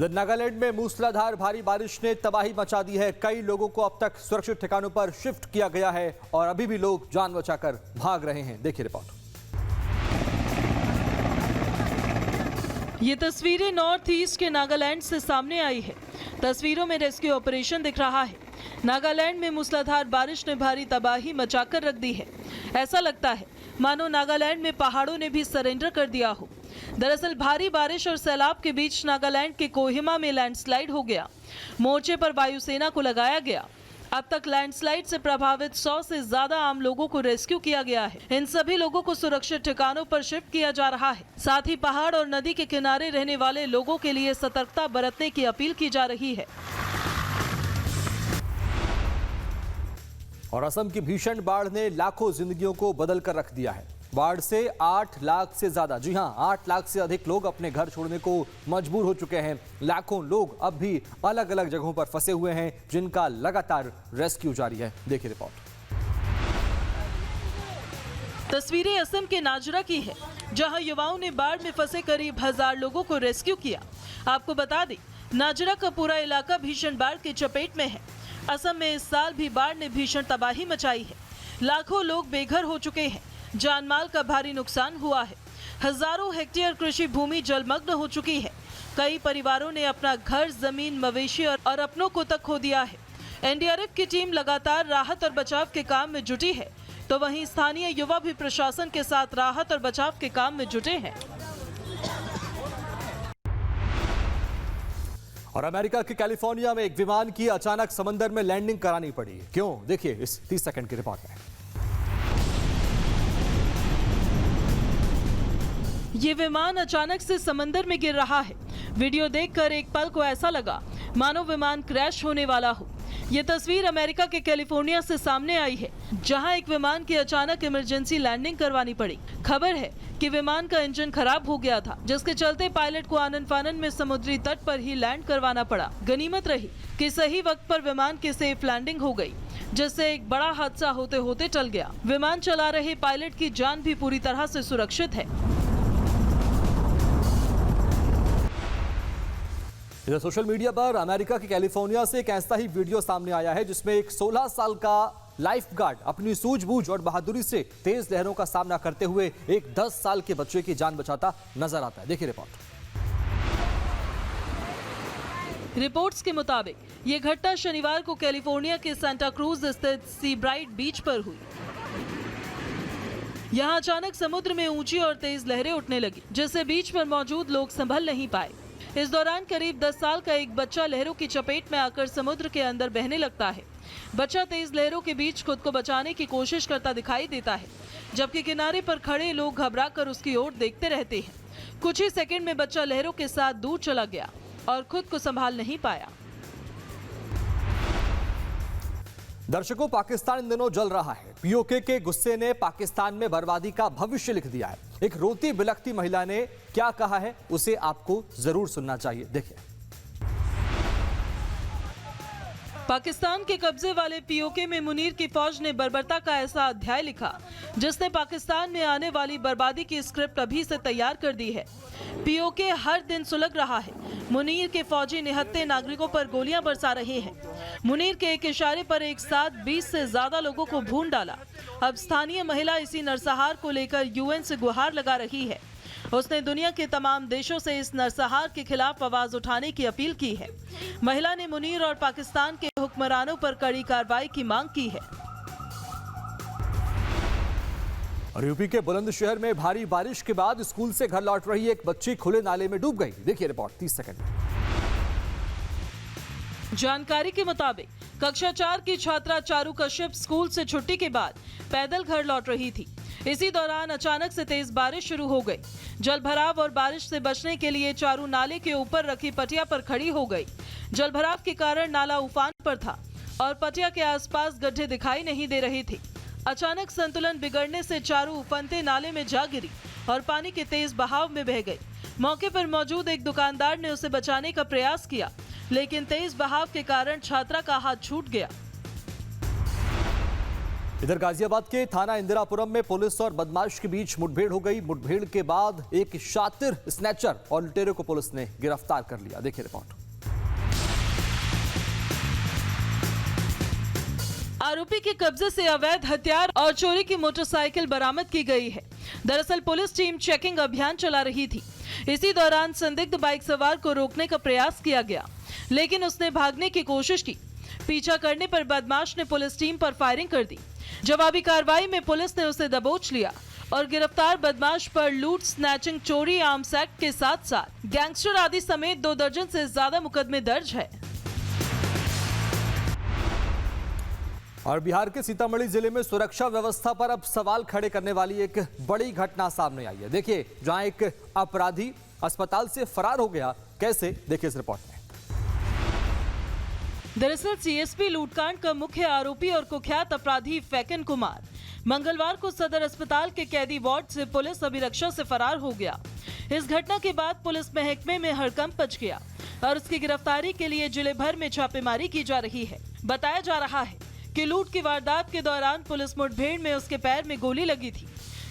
इधर नागालैंड में मूसलाधार भारी बारिश ने तबाही मचा दी है। कई लोगों को अब तक सुरक्षित ठिकानों पर शिफ्ट किया गया है और अभी भी लोग जान बचाकर भाग रहे हैं। देखिए रिपोर्ट। ये तस्वीरें नॉर्थ ईस्ट के नागालैंड से सामने आई है। तस्वीरों में रेस्क्यू ऑपरेशन दिख रहा है। नागालैंड में मूसलाधार बारिश ने भारी तबाही मचाकर रख दी है। ऐसा लगता है मानो नागालैंड में पहाड़ों ने भी सरेंडर कर दिया हो। दरअसल भारी बारिश और सैलाब के बीच नागालैंड के कोहिमा में लैंडस्लाइड हो गया। मोर्चे पर वायुसेना को लगाया गया। अब तक लैंडस्लाइड से प्रभावित 100 से ज्यादा आम लोगों को रेस्क्यू किया गया है। इन सभी लोगों को सुरक्षित ठिकानों पर शिफ्ट किया जा रहा है। साथ ही पहाड़ और नदी के किनारे रहने वाले लोगों के लिए सतर्कता बरतने की अपील की जा रही है। और असम की भीषण बाढ़ ने लाखों जिंदगियों को बदल कर रख दिया है। बाढ़ से 8 लाख से ज्यादा, जी हां 8 लाख से अधिक लोग अपने घर छोड़ने को मजबूर हो चुके हैं। लाखों लोग अब भी अलग अलग जगहों पर फंसे हुए हैं, जिनका लगातार रेस्क्यू जारी है। देखिए रिपोर्ट। तस्वीरें असम के नाजरा की है, जहां युवाओं ने बाढ़ में फंसे करीब 1000 लोगों को रेस्क्यू किया। आपको बता दें, नाजरा का पूरा इलाका भीषण बाढ़ की चपेट में है। असम में इस साल भी बाढ़ ने भीषण तबाही मचाई है। लाखों लोग बेघर हो चुके हैं। जानमाल का भारी नुकसान हुआ है। हजारों हेक्टेयर कृषि भूमि जलमग्न हो चुकी है। कई परिवारों ने अपना घर, जमीन, मवेशी और अपनों को तक खो दिया है। एनडीआरएफ की टीम लगातार राहत और बचाव के काम में जुटी है, तो वहीं स्थानीय युवा भी प्रशासन के साथ राहत और बचाव के काम में जुटे हैं। और अमेरिका के कैलिफोर्निया में एक विमान की अचानक समंदर में लैंडिंग करानी पड़ी। क्यों? देखिए इस 30 सेकंड की रिपोर्ट में। ये विमान अचानक से समंदर में गिर रहा है। वीडियो देखकर एक पल को ऐसा लगा मानो विमान क्रैश होने वाला हो। ये तस्वीर अमेरिका के कैलिफोर्निया से सामने आई है, जहां एक विमान की अचानक इमरजेंसी लैंडिंग करवानी पड़ी। खबर है कि विमान का इंजन खराब हो गया था, जिसके चलते पायलट को आनन फानन में समुद्री तट पर ही लैंड करवाना पड़ा। गनीमत रही कि सही वक्त पर विमान की सेफ लैंडिंग हो गई, जिससे एक बड़ा हादसा होते होते टल गया। विमान चला रहे पायलट की जान भी पूरी तरह से सुरक्षित है। इधर सोशल मीडिया पर अमेरिका के कैलिफोर्निया से एक ऐसा ही वीडियो सामने आया है, जिसमें एक 16 साल का लाइफ गार्ड अपनी सूझबूझ और बहादुरी से तेज लहरों का सामना करते हुए एक 10 साल के बच्चे की जान बचाता नजर आता है। देखिए रिपोर्ट। रिपोर्ट्स के मुताबिक ये घटना शनिवार को कैलिफोर्निया के सांता क्रूज स्थित सी ब्राइट बीच पर हुई। यहाँ अचानक समुद्र में ऊंची और तेज लहरें उठने लगी, जिससे बीच पर मौजूद लोग संभल नहीं पाए। इस दौरान करीब 10 साल का एक बच्चा लहरों की चपेट में आकर समुद्र के अंदर बहने लगता है। बच्चा तेज लहरों के बीच खुद को बचाने की कोशिश करता दिखाई देता है, जबकि किनारे पर खड़े लोग घबराकर उसकी ओर देखते रहते हैं। कुछ ही सेकंड में बच्चा लहरों के साथ दूर चला गया और खुद को संभाल नहीं पाया। दर्शकों, पाकिस्तान इन दिनों जल रहा है। पीओके के गुस्से ने पाकिस्तान में बर्बादी का भविष्य लिख दिया है। एक रोती बिलखती महिला ने क्या कहा है, उसे आपको जरूर सुनना चाहिए। देखिए। पाकिस्तान के कब्जे वाले पीओके में मुनीर की फौज ने बर्बरता का ऐसा अध्याय लिखा, जिसने पाकिस्तान में आने वाली बर्बादी की स्क्रिप्ट अभी से तैयार कर दी है। पीओके हर दिन सुलग रहा है। मुनीर के फौजी निहत्थे नागरिकों पर गोलियां बरसा रहे हैं। मुनीर के एक इशारे पर एक साथ 20 से ज्यादा लोगों को भून डाला। अब स्थानीय महिला इसी नरसंहार को लेकर यूएन से गुहार लगा रही है। उसने दुनिया के तमाम देशों से इस नरसंहार के खिलाफ आवाज उठाने की अपील की है। महिला ने मुनीर और पाकिस्तान के हुक्मरानों पर कड़ी कार्रवाई की मांग की है। और यूपी के बुलंदशहर में भारी बारिश के बाद स्कूल से घर लौट रही एक बच्ची खुले नाले में डूब गई। देखिए रिपोर्ट 30 सेकंड। जानकारी के मुताबिक कक्षा 4 की छात्रा चारू कश्यप स्कूल से छुट्टी के बाद पैदल घर लौट रही थी। इसी दौरान अचानक से तेज बारिश शुरू हो गई। जलभराव और बारिश से बचने के लिए चारू नाले के ऊपर रखी पटिया पर खड़ी हो गई। जलभराव के कारण नाला उफान पर था और पटिया के आसपास गड्ढे दिखाई नहीं दे रहे थे। अचानक संतुलन बिगड़ने से चारू उफनते नाले में जा गिरी और पानी के तेज बहाव में बह गई। मौके पर मौजूद एक दुकानदार ने उसे बचाने का प्रयास किया, लेकिन तेज बहाव के कारण छात्रा का हाथ छूट गया। इधर गाजियाबाद के थाना इंदिरापुरम में पुलिस और बदमाश के बीच मुठभेड़ हो गई। मुठभेड़ के बाद एक शातिर स्नैचर और लुटेरे को पुलिस ने गिरफ्तार कर लिया। देखिए रिपोर्ट। आरोपी के कब्जे से अवैध हथियार और चोरी की मोटरसाइकिल बरामद की गई है। दरअसल पुलिस टीम चेकिंग अभियान चला रही थी। इसी दौरान संदिग्ध बाइक सवार को रोकने का प्रयास किया गया, लेकिन उसने भागने की कोशिश की। पीछा करने पर बदमाश ने पुलिस टीम पर फायरिंग कर दी। जवाबी कार्रवाई में पुलिस ने उसे दबोच लिया और गिरफ्तार बदमाश पर लूट, स्नैचिंग, चोरी, आर्म्स एक्ट के साथ साथ गैंगस्टर आदि समेत 2 दर्जन से ज्यादा मुकदमे दर्ज है। और बिहार के सीतामढ़ी जिले में सुरक्षा व्यवस्था पर अब सवाल खड़े करने वाली एक बड़ी घटना सामने आई है। देखिए, जहां एक अपराधी अस्पताल से फरार हो गया, कैसे, देखिए इस रिपोर्ट में। दरअसल सीएसपी लूटकांड का मुख्य आरोपी और कुख्यात अपराधी फैकन कुमार मंगलवार को सदर अस्पताल के कैदी वार्ड से पुलिस अभिरक्षा से फरार हो गया। इस घटना के बाद पुलिस महकमे में हड़कंप मच गया और उसकी गिरफ्तारी के लिए जिले भर में छापेमारी की जा रही है। बताया जा रहा है कि लूट की वारदात के दौरान पुलिस मुठभेड़ में उसके पैर में गोली लगी थी,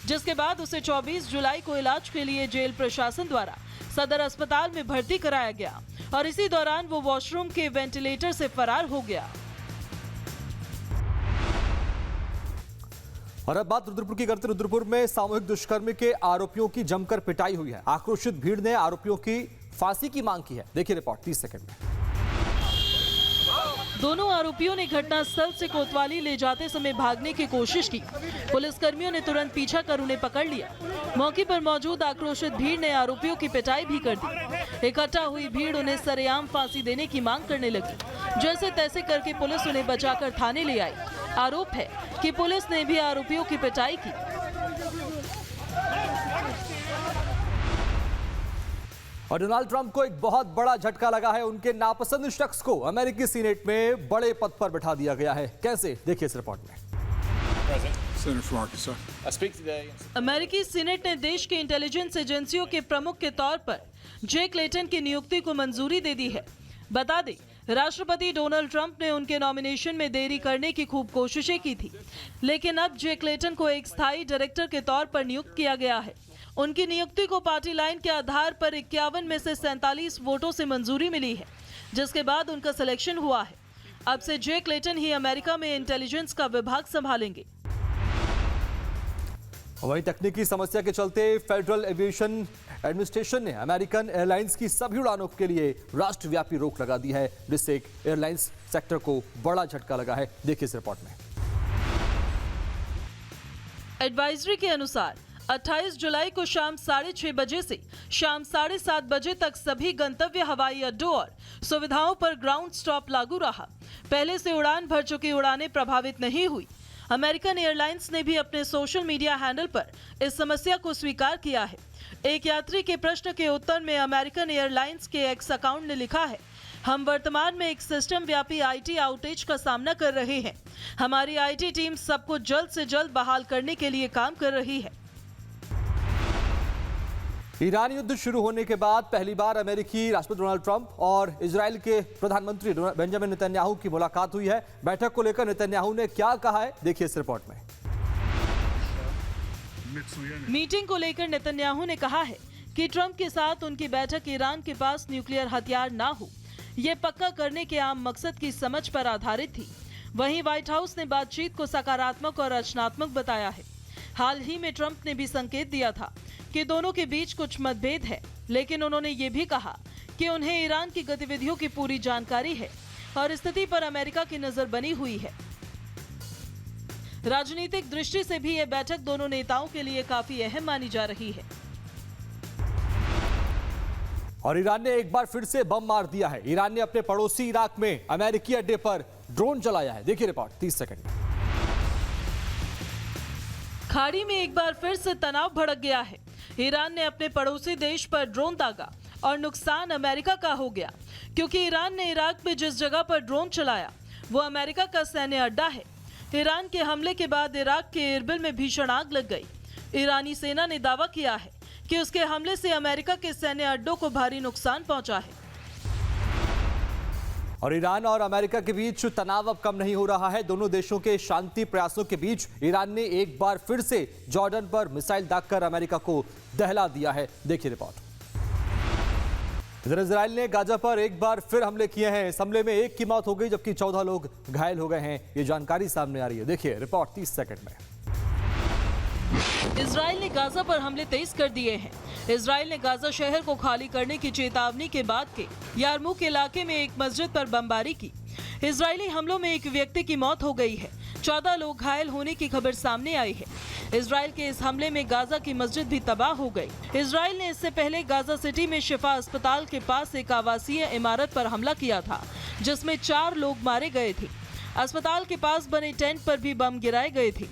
जिसके बाद उसे 24 जुलाई को इलाज के लिए जेल प्रशासन द्वारा सदर अस्पताल में भर्ती कराया गया और इसी दौरान वो वॉशरूम के वेंटिलेटर से फरार हो गया। और अब बात रुद्रपुर की करते। रुद्रपुर में सामूहिक दुष्कर्म के आरोपियों की जमकर पिटाई हुई है। आक्रोशित भीड़ ने आरोपियों की फांसी की मांग की है। देखिए रिपोर्ट 30 सेकंड में। दोनों आरोपियों ने घटनास्थल से कोतवाली ले जाते समय भागने की कोशिश की। पुलिसकर्मियों ने तुरंत पीछा कर उन्हें पकड़ लिया। मौके पर मौजूद आक्रोशित भीड़ ने आरोपियों की पिटाई भी कर दी। इकट्ठा हुई भीड़ उन्हें सरेआम फांसी देने की मांग करने लगी। जैसे तैसे करके पुलिस उन्हें बचाकर थाने ले आई। आरोप है कि पुलिस ने भी आरोपियों की पिटाई की। और डोनाल्ड ट्रंप को एक बहुत बड़ा झटका लगा है। उनके नापसंद शख्स को अमेरिकी सीनेट में बड़े पद पर बैठा दिया गया है। कैसे, देखिए इस रिपोर्ट में। अमेरिकी सीनेट ने देश के इंटेलिजेंस एजेंसियों के प्रमुख के तौर पर जेक लेटन की नियुक्ति को मंजूरी दे दी है। बता दें, राष्ट्रपति डोनाल्ड ट्रंप ने उनके नॉमिनेशन में देरी करने की खूब कोशिशें की थी, लेकिन अब जेक लेटन को एक स्थायी डायरेक्टर के तौर पर नियुक्त किया गया है। उनकी नियुक्ति को पार्टी लाइन के आधार पर 51 में से 47 वोटों से मंजूरी मिली है, जिसके बाद उनका सिलेक्शन हुआ है। अब से जेक लेटन ही अमेरिका में इंटेलिजेंस का विभाग संभालेंगे। वहीं तकनीकी समस्या के चलते फेडरल एविएशन एडमिनिस्ट्रेशन ने अमेरिकन एयरलाइंस की सभी उड़ानों के लिए राष्ट्रव्यापी रोक लगा दी है, जिससे एक एयरलाइंस सेक्टर को बड़ा झटका लगा है। देखिए इस रिपोर्ट में। एडवाइजरी के अनुसार 28 जुलाई को शाम 6:30 बजे से शाम 7:30 बजे तक सभी गंतव्य हवाई अड्डों और सुविधाओं पर ग्राउंड स्टॉप लागू रहा। पहले से उड़ान भर चुकी उड़ानें प्रभावित नहीं हुई। अमेरिकन एयरलाइंस ने भी अपने सोशल मीडिया हैंडल पर इस समस्या को स्वीकार किया है। एक यात्री के प्रश्न के उत्तर में अमेरिकन एयरलाइंस के एक्स अकाउंट ने लिखा है, हम वर्तमान में एक सिस्टम व्यापी आईटी आउटेज का सामना कर रहे हैं। हमारी आईटी टीम सबको जल्द से जल्द बहाल करने के लिए काम कर रही है। ईरान युद्ध शुरू होने के बाद पहली बार अमेरिकी राष्ट्रपति डोनाल्ड ट्रंप और इजराइल के प्रधानमंत्री बेंजामिन नेतन्याहू की मुलाकात हुई है। बैठक को लेकर नेतन्याहू ने क्या कहा है, देखिए इस रिपोर्ट में। मीटिंग को लेकर नेतन्याहू ने कहा है कि ट्रंप के साथ उनकी बैठक ईरान के पास न्यूक्लियर हथियार ना हो, ये पक्का करने के आम मकसद की समझ पर आधारित थी। वहीं व्हाइट हाउस ने बातचीत को सकारात्मक और रचनात्मक बताया है। हाल ही में ट्रंप ने भी संकेत दिया था कि दोनों के बीच कुछ मतभेद है, लेकिन उन्होंने ये भी कहा कि उन्हें ईरान की गतिविधियों की पूरी जानकारी है और स्थिति पर अमेरिका की नजर बनी हुई है। राजनीतिक दृष्टि से भी यह बैठक दोनों नेताओं के लिए काफी अहम मानी जा रही है। और ईरान ने एक बार फिर से बम मार दिया है। ईरान ने अपने पड़ोसी इराक में अमेरिकी अड्डे पर ड्रोन चलाया है। देखिए रिपोर्ट 30 सेकंड में। खाड़ी में एक बार फिर से तनाव भड़क गया है। ईरान ने अपने पड़ोसी देश पर ड्रोन दागा और नुकसान अमेरिका का हो गया, क्योंकि ईरान ने इराक में जिस जगह पर ड्रोन चलाया वो अमेरिका का सैन्य अड्डा है। ईरान के हमले के बाद इराक के इरबिल में भीषण आग लग गई। ईरानी सेना ने दावा किया है कि उसके हमले से अमेरिका के सैन्य अड्डों को भारी नुकसान पहुंचा है। और ईरान और अमेरिका के बीच तनाव अब कम नहीं हो रहा है। दोनों देशों के शांति प्रयासों के बीच ईरान ने एक बार फिर से जॉर्डन पर मिसाइल दागकर अमेरिका को दहला दिया है। देखिए रिपोर्ट। इधर इजराइल ने गाजा पर एक बार फिर हमले किए हैं। इस हमले में एक की मौत हो गई जबकि 14 लोग घायल हो गए हैं। ये जानकारी सामने आ रही है। देखिए रिपोर्ट 30 सेकंड में। इजराइल ने गाजा पर हमले तेज कर दिए हैं। इजराइल ने गाजा शहर को खाली करने की चेतावनी के बाद के यारमुक इलाके में एक मस्जिद पर बमबारी की। इजरायली हमलों में एक व्यक्ति की मौत हो गई है। 14 लोग घायल होने की खबर सामने आई है। इजराइल के इस हमले में गाजा की मस्जिद भी तबाह हो गई। इजराइल ने इससे पहले गाजा सिटी में शिफा अस्पताल के पास एक आवासीय इमारत पर हमला किया था, जिसमें 4 लोग मारे गए थे। अस्पताल के पास बने टेंट पर भी बम गिराए गए थे।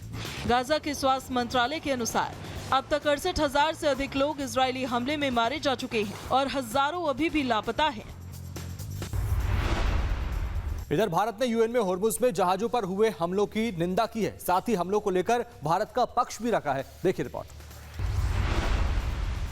गाजा के स्वास्थ्य मंत्रालय के अनुसार अब तक 68,000 से अधिक लोग इजरायली हमले में मारे जा चुके हैं और हजारों अभी भी लापता हैं। इधर भारत ने यूएन में होर्मुज में जहाजों पर हुए हमलों की निंदा की है। साथ ही हमलों को लेकर भारत का पक्ष भी रखा है। देखिए रिपोर्ट।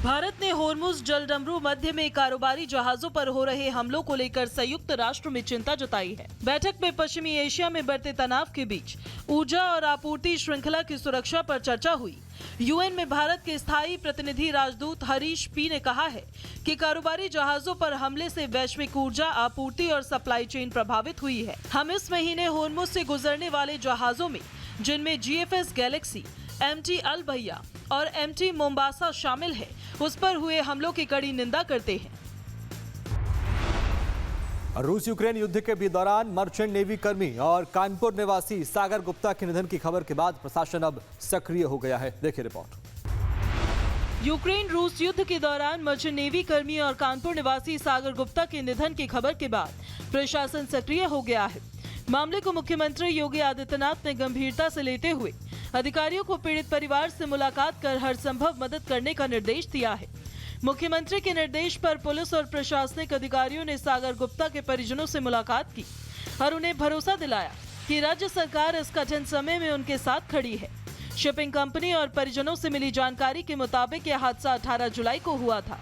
भारत ने होर्मुज जलडमरू मध्य में कारोबारी जहाजों पर हो रहे हमलों को लेकर संयुक्त राष्ट्र में चिंता जताई है। बैठक में पश्चिमी एशिया में बढ़ते तनाव के बीच ऊर्जा और आपूर्ति श्रृंखला की सुरक्षा पर चर्चा हुई। यूएन में भारत के स्थायी प्रतिनिधि राजदूत हरीश पी ने कहा है कि कारोबारी जहाजों पर हमले से वैश्विक ऊर्जा आपूर्ति और सप्लाई चेन प्रभावित हुई है। हम इस महीने होर्मुज से गुजरने वाले जहाजों में, जिनमें जीएफएस गैलेक्सी, एमटी अल भैया और एमटी मोम्बासा शामिल है, उस पर हुए हमलों की कड़ी निंदा करते हैं। रूस यूक्रेन युद्ध के भी दौरान मर्चेंट नेवी कर्मी और कानपुर निवासी सागर गुप्ता के निधन की खबर के बाद प्रशासन अब सक्रिय हो गया है। देखिए रिपोर्ट। यूक्रेन रूस युद्ध के दौरान मर्चेंट नेवी कर्मी और कानपुर निवासी सागर गुप्ता के निधन की खबर के बाद प्रशासन सक्रिय हो गया है। मामले को मुख्यमंत्री योगी आदित्यनाथ ने गंभीरता से लेते हुए अधिकारियों को पीड़ित परिवार से मुलाकात कर हर संभव मदद करने का निर्देश दिया है। मुख्यमंत्री के निर्देश पर पुलिस और प्रशासनिक अधिकारियों ने सागर गुप्ता के परिजनों से मुलाकात की और उन्हें भरोसा दिलाया कि राज्य सरकार इस कठिन समय में उनके साथ खड़ी है। शिपिंग कंपनी और परिजनों से मिली जानकारी के मुताबिक यह हादसा 18 जुलाई को हुआ था।